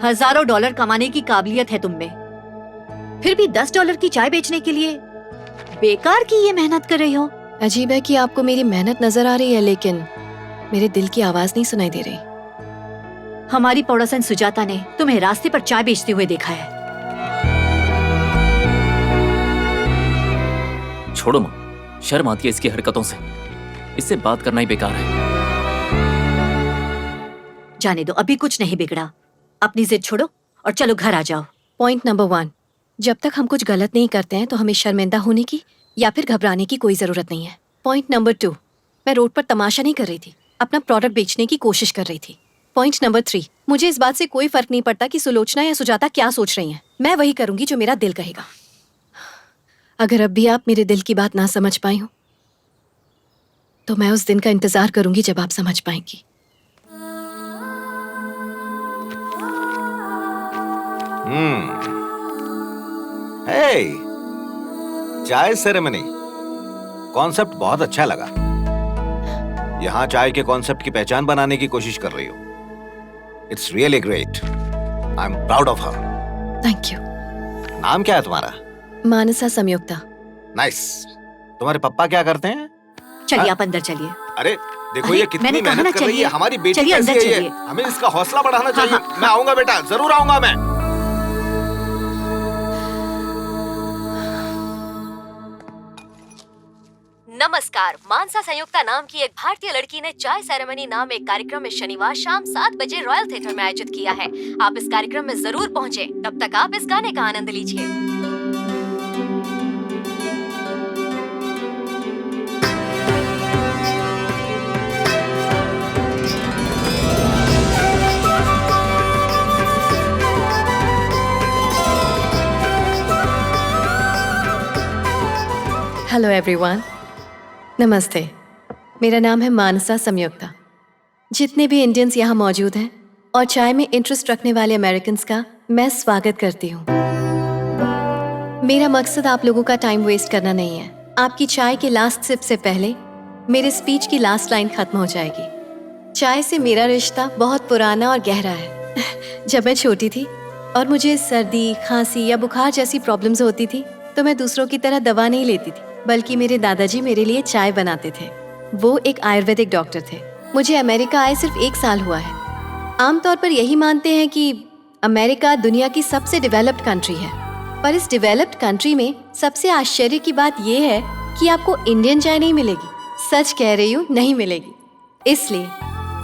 हजारों डॉलर कमाने की काबिलियत है तुम में, फिर भी $10 की चाय बेचने के लिए बेकार की ये मेहनत कर रही हो। अजीब है कि आपको मेरी मेहनत नजर आ रही है, लेकिन मेरे दिल की आवाज नहीं सुनाई दे रही। हमारी पड़ोसन सुजाता ने तुम्हें रास्ते पर चाय बेचते हुए देखा है। छोड़ो माँ, शर्म आती है इसकी हरकतों से। इससे बात करना ही बेकार है। जाने दो, अभी कुछ नहीं बिगड़ा। अपनी जिद छोड़ो और चलो घर आ जाओ। पॉइंट नंबर 1, जब तक हम कुछ गलत नहीं करते हैं तो हमें शर्मिंदा होने की या फिर घबराने की कोई जरूरत नहीं है। पॉइंट नंबर 2, मैं रोड पर तमाशा नहीं कर रही थी, अपना प्रोडक्ट बेचने की कोशिश कर रही थी। पॉइंट नंबर 3, मुझे इस बात से कोई फर्क नहीं पड़ता कि सुलोचना या सुजाता क्या सोच रही हैं। मैं वही करूंगी जो मेरा दिल कहेगा। अगर अब भी आप मेरे दिल की बात ना समझ पाई हो तो मैं उस दिन का इंतजार करूंगी जब आप समझ पाएंगी। हे, चाय सेरेमनी कॉन्सेप्ट बहुत अच्छा लगा। यहाँ चाय के कॉन्सेप्ट की पहचान बनाने की कोशिश कर रही हो। It's really great. I am proud of her. Thank you. नाम क्या है तुम्हारा? मानसा संयुक्ता। नाइस। तुम्हारे पप्पा क्या करते हैं? चलिए आप अंदर चलिए। अरे देखो अरे, ये कितनी मैंने कहा ना, मेहनत कर रही है। चलिए। हमारी बेटी चलिए, कैसी अंदर है ये? चलिए। हमें इसका हौसला बढ़ाना चाहिए। हाँ। मैं आऊंगा बेटा, जरूर आऊंगा मैं। नमस्कार। मानसा संयुक्ता नाम की एक भारतीय लड़की ने चाय सेरेमनी नाम एक कार्यक्रम में शनिवार शाम 7 बजे रॉयल थिएटर में आयोजित किया है। आप इस कार्यक्रम में जरूर पहुंचे। तब तक आप इस गाने का आनंद लीजिए। हेलो एवरीवन, नमस्ते। मेरा नाम है मानसा संयुक्ता। जितने भी इंडियंस यहाँ मौजूद हैं और चाय में इंटरेस्ट रखने वाले अमेरिकन्स का मैं स्वागत करती हूँ। मेरा मकसद आप लोगों का टाइम वेस्ट करना नहीं है। आपकी चाय के लास्ट सिप से पहले मेरे स्पीच की लास्ट लाइन खत्म हो जाएगी। चाय से मेरा रिश्ता बहुत पुराना और गहरा है। जब मैं छोटी थी और मुझे सर्दी, खांसी या बुखार जैसी प्रॉब्लम्स होती थी तो मैं दूसरों की तरह दवा नहीं लेती थी, बल्कि मेरे दादाजी मेरे लिए चाय बनाते थे। वो एक आयुर्वेदिक डॉक्टर थे। मुझे अमेरिका आए सिर्फ 1 साल हुआ है। आमतौर पर यही मानते हैं कि अमेरिका दुनिया की सबसे डेवलप्ड कंट्री है, पर इस डेवलप्ड कंट्री में सबसे आश्चर्य की बात यह है कि आपको इंडियन चाय नहीं मिलेगी। सच कह रही हूँ, नहीं मिलेगी। इसलिए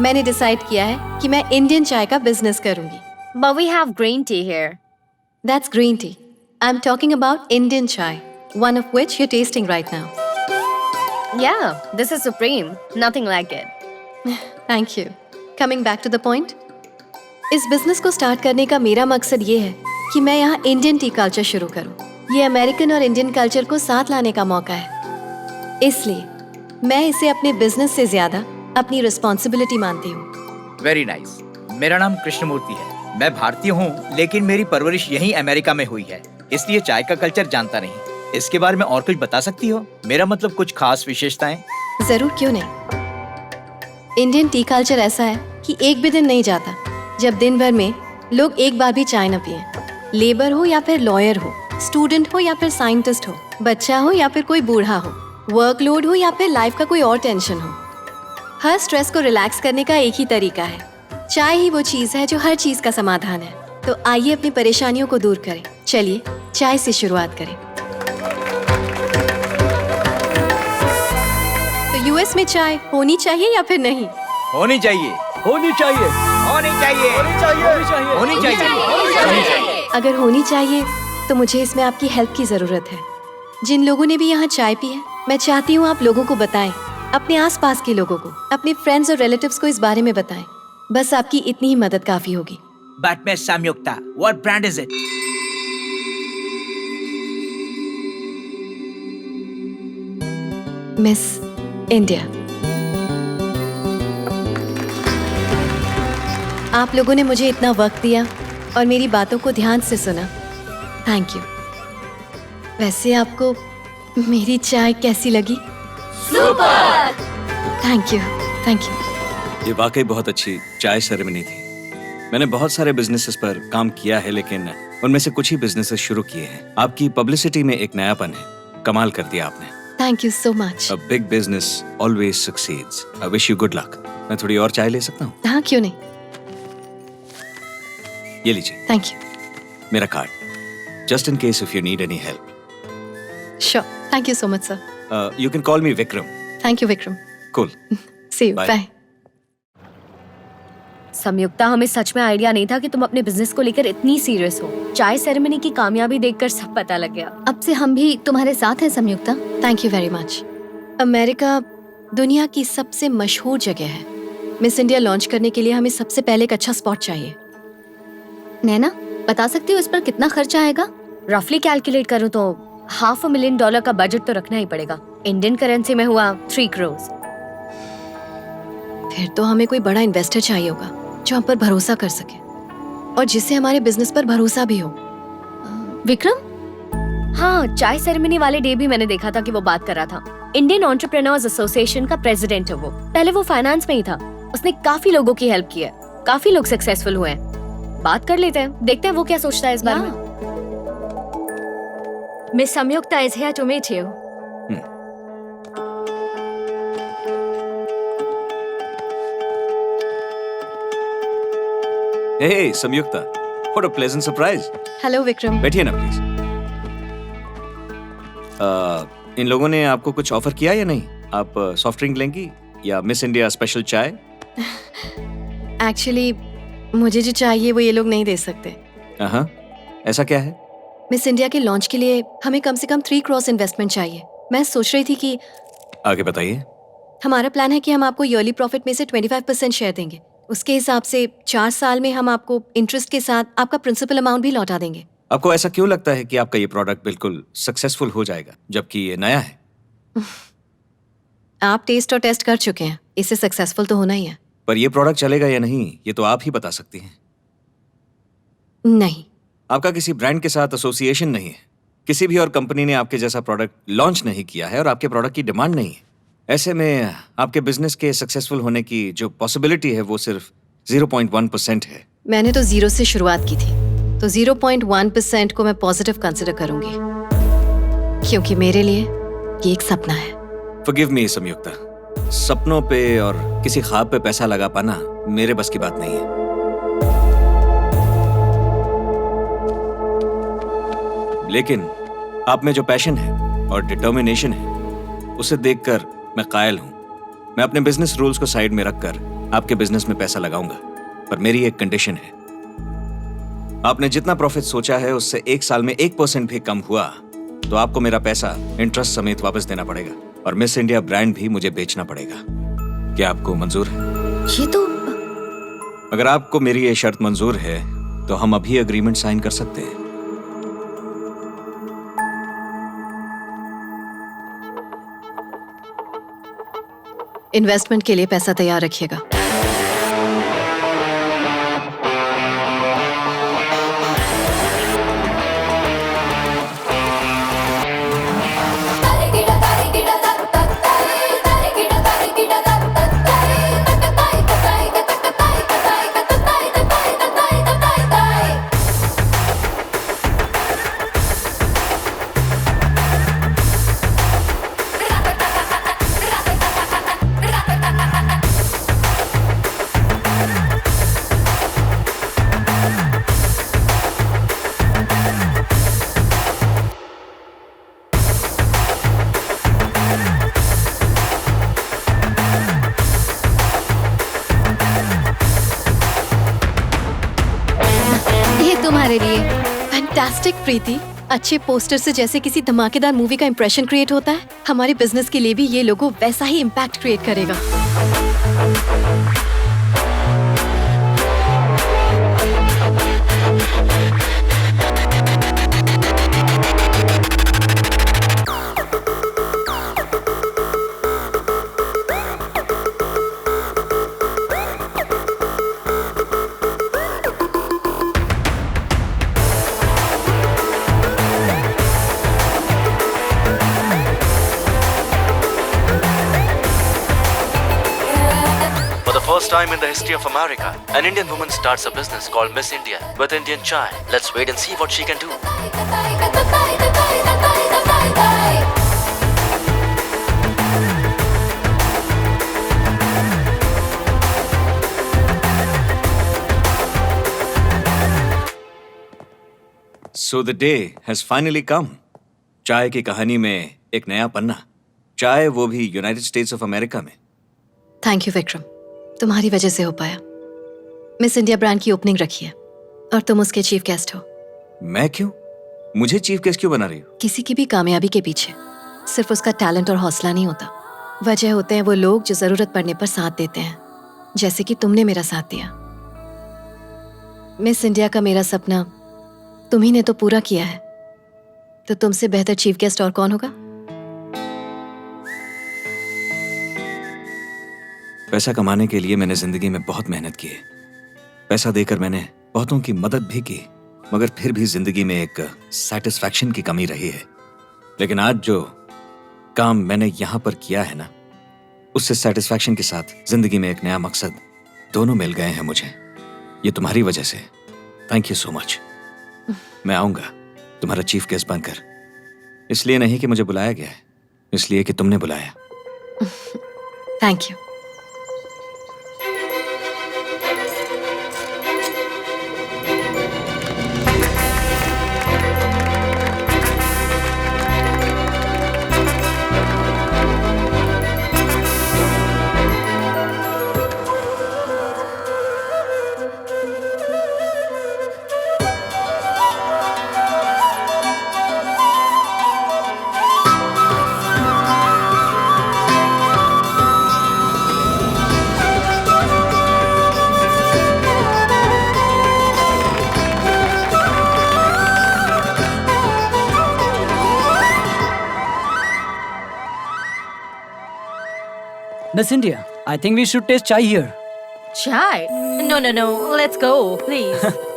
मैंने डिसाइड किया है कि मैं इंडियन चाय का बिजनेस करूंगी। But we have green tea here. That's green tea. I'm talking about Indian chai, one of which you're tasting right now. Yeah, this is supreme. Nothing like it. Thank you. Coming back to the point. इस business को start करने का मेरा मकसद ये है कि मैं यहाँ इंडियन टी कल्चर शुरू करूँ। ये अमेरिकन और इंडियन कल्चर को साथ लाने का मौका है। इसलिए मैं इसे अपने बिजनेस से ज्यादा अपनी रिस्पॉन्सिबिलिटी मानती हूँ। Very nice. मेरा नाम कृष्णमूर्ति है। मैं भारतीय हूँ, लेकिन मेरी परवरिश यहीं अमेरिका में हुई है, इसलिए चाय का कल्चर जानता नहीं। इसके बारे में और कुछ बता सकती हो? मेरा मतलब कुछ खास विशेषताएं। जरूर, क्यों नहीं। इंडियन टी कल्चर ऐसा है कि एक भी दिन नहीं जाता जब दिन भर में लोग एक बार भी चाय न पिए। लेबर हो या फिर लॉयर हो, स्टूडेंट हो या फिर साइंटिस्ट हो, बच्चा हो या फिर कोई बूढ़ा हो, वर्कलोड हो या फिर लाइफ का कोई और टेंशन हो, हर स्ट्रेस को रिलैक्स करने का एक ही तरीका है। चाय ही वो चीज है जो हर चीज का समाधान है। तो आइए अपनी परेशानियों को दूर करें। चलिए चाय से शुरुआत करें। तो यूएस में चाय होनी चाहिए या फिर नहीं? होनी चाहिए। होनी चाहिए। होनी चाहिए। होनी चाहिए। होनी चाहिए। होनी चाहिए। अगर होनी चाहिए तो मुझे इसमें आपकी हेल्प की जरूरत है। जिन लोगों ने भी यहाँ चाय पी है, मैं चाहती हूँ आप लोगों को बताएं, अपने आसपास के लोगों को, अपने फ्रेंड्स और रिलेटिव्स को इस बारे में बताएं। बस आपकी इतनी ही मदद काफी होगी। But Miss Samyukta, what brand is it? Miss India. आप लोगों ने मुझे इतना वक्त दिया और मेरी बातों को ध्यान से सुना। Thank you. वैसे आपको मेरी चाय कैसी लगी? Super! Thank you. Thank you. ये वाकई बहुत अच्छी चाय सेरेमनी थी। मैंने बहुत सारे बिजनेसेस पर काम किया है, लेकिन उनमें से कुछ ही बिजनेसेस शुरू किए हैं। आपकी पब्लिसिटी में एक नयापन है, कमाल कर दिया आपने। Thank you so much. A big business always succeeds. I wish you good luck. मैं थोड़ी और चाय ले सकता हूँ? हाँ, क्यों नहीं। ये लीजिए। Thank you. मेरा card, just in case if you need any help. Sure, thank you so much sir. You can call me Vikram. Thank you Vikram. Cool. See you, Bye. Bye. Sanyukta, हमें सच में आइडिया नहीं था कि तुम अपने बिजनेस को लेकर इतनी सीरियस हो। चाय सेरेमनी की कामयाबी देखकर सब पता लग गया। अब से हम भी तुम्हारे साथ हैं Sanyukta. Thank you very much. America दुनिया की सबसे मशहूर जगह है। मिस इंडिया लॉन्च करने के लिए हमें सबसे पहले एक अच्छा स्पॉट चाहिए। नैना, बता सकती हो इस पर कितना खर्चा आएगा? रफली कैलकुलेट करूं तो $500,000 का बजट तो रखना ही पड़ेगा। इंडियन करेंसी में हुआ 3 करोड़। फिर तो हमें कोई बड़ा इन्वेस्टर चाहिए होगा जो हम पर भरोसा कर सके और जिससे हमारे बिजनेस पर भरोसा भी हो। विक्रम? हाँ, चाय सेरेमनी वाले डे भी मैंने देखा था कि वो बात कर रहा था। इंडियन एंटरप्रेन्योर्स एसोसिएशन का प्रेसिडेंट है वो। पहले वो फाइनेंस में ही था। उसने काफी लोगों की हेल्प की है, काफी लोग सक्सेसफुल हुए हैं। बात कर लेते हैं, देखते हैं वो क्या सोचता है इस बारे में। Miss Samyukta is here to meet you. Hey, Samyukta. What a pleasant surprise. Hello Vikram. बैठिए ना प्लीज। इन लोगों ने आपको कुछ ऑफर किया या नहीं? आप सॉफ्ट ड्रिंक लेंगी या मिस इंडिया स्पेशल चाय? एक्चुअली मुझे जो चाहिए वो ये लोग नहीं दे सकते। हाँ, ऐसा क्या है? मिस इंडिया के लॉन्च के लिए हमें कम से कम 3 करोड़ इन्वेस्टमेंट चाहिए। मैं सोच रही थी कि आगे बताइए। हमारा प्लान है कि हम आपको ईयरली प्रॉफिट में से 25% शेयर देंगे। उसके हिसाब से 4 साल में हम आपको इंटरेस्ट के साथ आपका प्रिंसिपल अमाउंट भी लौटा देंगे। आपको ऐसा क्यों लगता है कि आपका ये प्रोडक्ट बिल्कुल सक्सेसफुल हो जाएगा जबकि ये नया है? आप टेस्ट और टेस्ट कर चुके हैं, इससे सक्सेसफुल तो होना ही है। पर ये प्रोडक्ट चलेगा या नहीं ये तो आप ही बता सकती हैं। नहीं, आपका किसी ब्रांड के साथ एसोसिएशन नहीं है, किसी भी और कंपनी ने आपके जैसा प्रोडक्ट लॉन्च नहीं किया है और आपके प्रोडक्ट की डिमांड नहीं है। ऐसे में आपके बिजनेस के सक्सेसफुल होने की जो पॉसिबिलिटी है वो सिर्फ 0.1% है। मैंने तो 0 से शुरुआत की थी, तो 0.1% को मैं पॉजिटिव कंसिडर करूंगी, क्योंकि मेरे लिए ये एक सपना है। Forgive me, संयुक्ता। सपनों पे और किसी ख्वाब पे पैसा लगा पाना मेरे बस की बात नहीं है। लेकिन आप में जो पैशन है और डिटर्मिनेशन है उसे देखकर मैं कायल हूं। मैं अपने बिजनेस रूल्स को साइड में रखकर आपके बिजनेस में पैसा लगाऊंगा, पर मेरी एक कंडीशन है। आपने जितना प्रॉफिट सोचा है उससे 1 साल में 1% भी कम हुआ तो आपको मेरा पैसा इंटरेस्ट समेत वापस देना पड़ेगा और मिस इंडिया ब्रांड भी मुझे बेचना पड़ेगा। क्या आपको मंजूर है? ये तो अगर आपको मेरी ये शर्त मंजूर है तो हम अभी एग्रीमेंट साइन कर सकते हैं। इन्वेस्टमेंट के लिए पैसा तैयार रखिएगा। तुम्हारे लिए। फैंटास्टिक प्रीति, अच्छे पोस्टर से जैसे किसी धमाकेदार मूवी का इंप्रेशन क्रिएट होता है, हमारे बिजनेस के लिए भी ये लोगो वैसा ही इम्पैक्ट क्रिएट करेगा। first time in the history of America, an Indian woman starts a business called Miss India with Indian chai. Let's wait and see what she can do. So the day has finally come. चाय की कहानी में एक नया पन्ना, चाय वो भी United states of America में। थैंक यू विक्रम, तुम्हारी वजह से हो पाया। मिस इंडिया ब्रांड की ओपनिंग रखी है और तुम उसके चीफ गेस्ट हो। मैं क्यों? मुझे चीफ गेस्ट क्यों बना रही हो? किसी की भी कामयाबी के पीछे सिर्फ उसका टैलेंट और हौसला नहीं होता, वजह होते हैं वो लोग जो जरूरत पड़ने पर साथ देते हैं, जैसे कि तुमने मेरा साथ दिया। मिस इंडिया का मेरा सपना तुम्ही ने तो पूरा किया है, तो तुमसे बेहतर चीफ गेस्ट और कौन होगा? पैसा कमाने के लिए मैंने जिंदगी में बहुत मेहनत की है। पैसा देकर मैंने बहुतों की मदद भी की, मगर फिर भी जिंदगी में एक सेटिस्फैक्शन की कमी रही है। लेकिन आज जो काम मैंने यहां पर किया है ना, उससे सेटिस्फैक्शन के साथ जिंदगी में एक नया मकसद दोनों मिल गए हैं मुझे। ये तुम्हारी वजह से। Thank you so much. मैं आऊंगा तुम्हारा चीफ गेस्ट बनकर, इसलिए नहीं कि मुझे बुलाया गया है, इसलिए कि तुमने बुलाया। Thank you. Miss India, I think we should taste chai here. Chai? No, let's go, please.